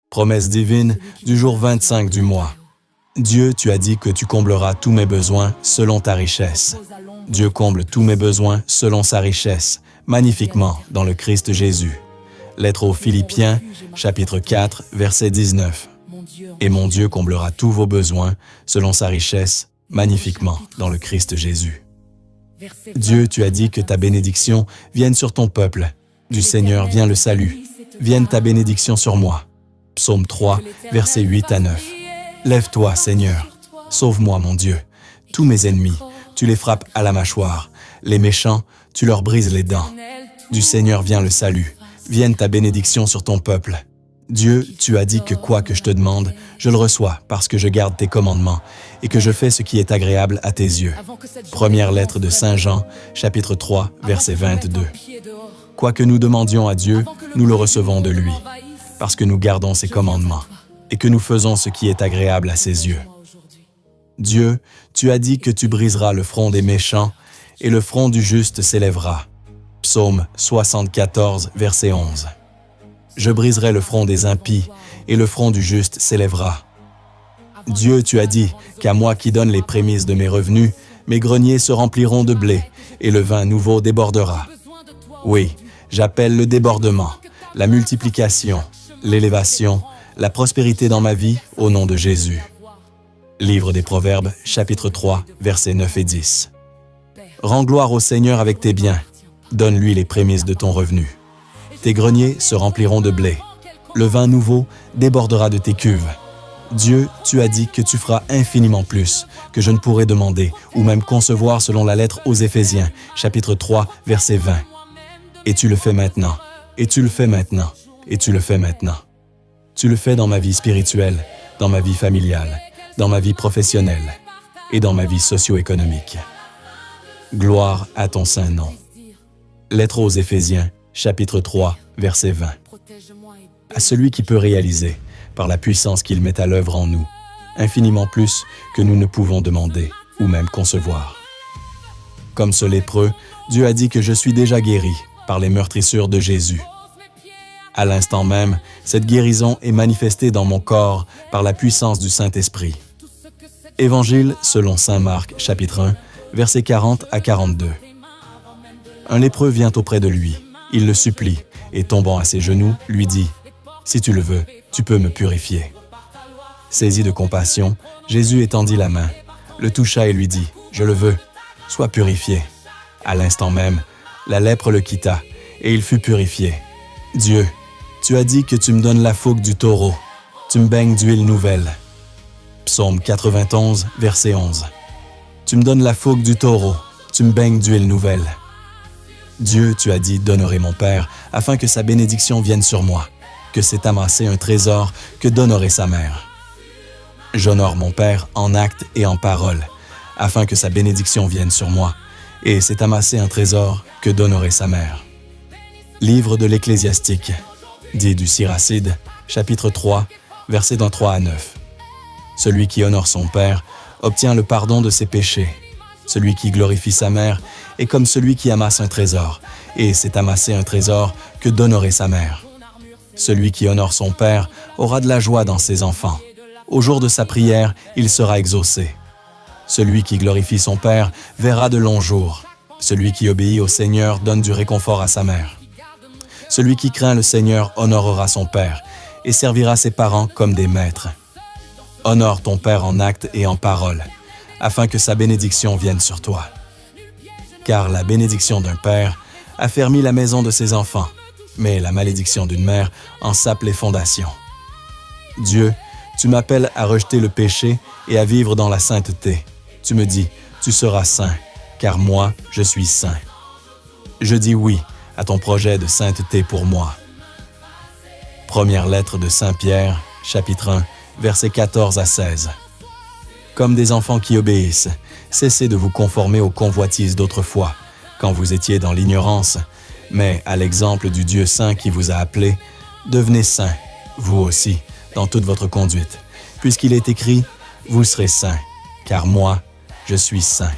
Promesse divine du jour 25 du mois. Dieu, tu as dit que tu combleras tous mes besoins selon ta richesse. Dieu comble tous mes besoins selon sa richesse, magnifiquement dans le Christ Jésus. Lettre aux Philippiens, chapitre 4, verset 19. Et mon Dieu comblera tous vos besoins selon sa richesse, magnifiquement dans le Christ Jésus. Dieu, tu as dit que ta bénédiction vienne sur ton peuple. Du Seigneur vient le salut. Vienne ta bénédiction sur moi. Psaume 3, versets 8 à 9. Lève-toi, Seigneur. Sauve-moi, mon Dieu. Tous mes ennemis, tu les frappes à la mâchoire. Les méchants, tu leur brises les dents. Du Seigneur vient le salut. Vienne ta bénédiction sur ton peuple. Dieu, tu as dit que quoi que je te demande, je le reçois parce que je garde tes commandements et que je fais ce qui est agréable à tes yeux. Première lettre de Saint Jean, chapitre 3, verset 22. Quoi que nous demandions à Dieu, nous le recevons de lui, parce que nous gardons ses commandements et que nous faisons ce qui est agréable à ses yeux. Dieu, tu as dit que tu briseras le front des méchants et le front du juste s'élèvera. Psaume 74, verset 11. Je briserai le front des impies, et le front du juste s'élèvera. Dieu, tu as dit qu'à moi qui donne les prémices de mes revenus, mes greniers se rempliront de blé, et le vin nouveau débordera. Oui, j'appelle le débordement, la multiplication, l'élévation, la prospérité dans ma vie, au nom de Jésus. Livre des Proverbes, chapitre 3, versets 9 et 10. Rends gloire au Seigneur avec tes biens, donne-lui les prémices de ton revenu. Tes greniers se rempliront de blé. Le vin nouveau débordera de tes cuves. Dieu, tu as dit que tu feras infiniment plus que je ne pourrais demander ou même concevoir selon la lettre aux Éphésiens, chapitre 3, verset 20. Et tu le fais maintenant, et tu le fais maintenant, et tu le fais maintenant. Tu le fais dans ma vie spirituelle, dans ma vie familiale, dans ma vie professionnelle et dans ma vie socio-économique. Gloire à ton saint nom. Lettre aux Éphésiens, chapitre 3, verset 20. À celui qui peut réaliser, par la puissance qu'il met à l'œuvre en nous, infiniment plus que nous ne pouvons demander ou même concevoir. Comme ce lépreux, Dieu a dit que je suis déjà guéri par les meurtrissures de Jésus. À l'instant même, cette guérison est manifestée dans mon corps par la puissance du Saint-Esprit. Évangile selon saint Marc, chapitre 1, versets 40 à 42. Un lépreux vient auprès de lui. Il le supplie et, tombant à ses genoux, lui dit « Si tu le veux, tu peux me purifier. » Saisi de compassion, Jésus étendit la main, le toucha et lui dit « Je le veux, sois purifié. » À l'instant même, la lèpre le quitta et il fut purifié. Dieu, tu as dit que tu me donnes la fougue du taureau. Tu me baignes d'huile nouvelle. Psaume 91, verset 11. Tu me donnes la fougue du taureau. Tu me baignes d'huile nouvelle. Dieu, tu as dit d'honorer mon Père, afin que sa bénédiction vienne sur moi, que c'est amasser un trésor que d'honorer sa mère. J'honore mon Père en actes et en paroles, afin que sa bénédiction vienne sur moi, et c'est amasser un trésor que d'honorer sa mère. Livre de l'Ecclésiastique, dit du Siracide, chapitre 3, versets 3 à 9. Celui qui honore son Père obtient le pardon de ses péchés. Celui qui glorifie sa mère est comme celui qui amasse un trésor, et c'est amasser un trésor que d'honorer sa mère. Celui qui honore son Père aura de la joie dans ses enfants. Au jour de sa prière, il sera exaucé. Celui qui glorifie son Père verra de longs jours. Celui qui obéit au Seigneur donne du réconfort à sa mère. Celui qui craint le Seigneur honorera son Père et servira ses parents comme des maîtres. Honore ton Père en actes et en paroles, afin que sa bénédiction vienne sur toi. Car la bénédiction d'un père affermit la maison de ses enfants, mais la malédiction d'une mère en sape les fondations. Dieu, tu m'appelles à rejeter le péché et à vivre dans la sainteté. Tu me dis, tu seras saint, car moi, je suis saint. Je dis oui à ton projet de sainteté pour moi. Première lettre de Saint Pierre, chapitre 1, versets 14 à 16. Comme des enfants qui obéissent, cessez de vous conformer aux convoitises d'autrefois, quand vous étiez dans l'ignorance, mais à l'exemple du Dieu saint qui vous a appelé, devenez saints, vous aussi, dans toute votre conduite, puisqu'il est écrit, vous serez saints, car moi, je suis saint.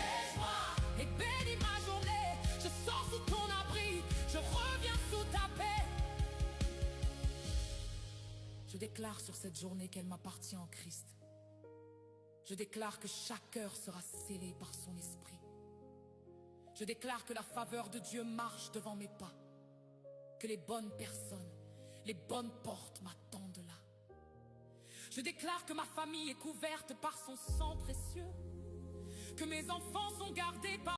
Je déclare sur cette journée qu'elle m'appartient en Christ. Je déclare que chaque heure sera scellée par son esprit. Je déclare que la faveur de Dieu marche devant mes pas, que les bonnes personnes, les bonnes portes m'attendent là. Je déclare que ma famille est couverte par son sang précieux, que mes enfants sont gardés par